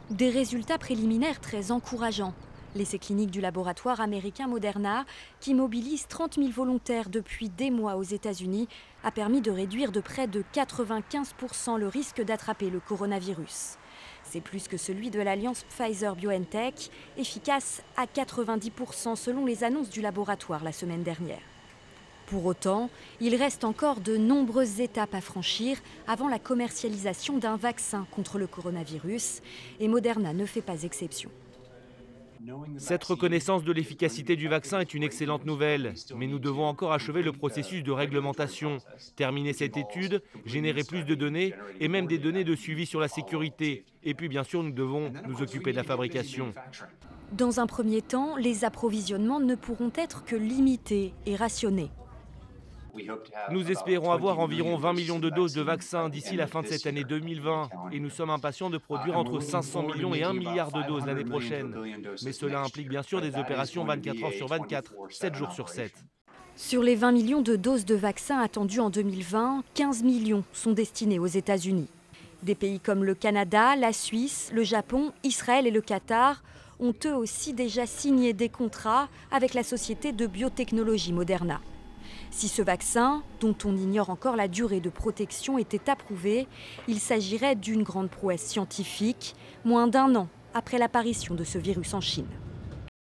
Des résultats préliminaires très encourageants. L'essai clinique du laboratoire américain Moderna, qui mobilise 30 000 volontaires depuis des mois aux États-Unis, a permis de réduire de près de 95 % le risque d'attraper le coronavirus. C'est plus que celui de l'alliance Pfizer-BioNTech, efficace à 90 % selon les annonces du laboratoire la semaine dernière. Pour autant, il reste encore de nombreuses étapes à franchir avant la commercialisation d'un vaccin contre le coronavirus, et Moderna ne fait pas exception. Cette reconnaissance de l'efficacité du vaccin est une excellente nouvelle, mais nous devons encore achever le processus de réglementation, terminer cette étude, générer plus de données et même des données de suivi sur la sécurité. Et puis bien sûr, nous devons nous occuper de la fabrication. Dans un premier temps, les approvisionnements ne pourront être que limités et rationnés. Nous espérons avoir environ 20 millions de doses de vaccins d'ici la fin de cette année 2020 et nous sommes impatients de produire entre 500 millions et 1 milliard de doses l'année prochaine. Mais cela implique bien sûr des opérations 24 heures sur 24, 7 jours sur 7. Sur les 20 millions de doses de vaccins attendues en 2020, 15 millions sont destinés aux États-Unis. Des pays comme le Canada, la Suisse, le Japon, Israël et le Qatar ont eux aussi déjà signé des contrats avec la société de biotechnologie Moderna. Si ce vaccin, dont on ignore encore la durée de protection, était approuvé, il s'agirait d'une grande prouesse scientifique, moins d'1 an après l'apparition de ce virus en Chine.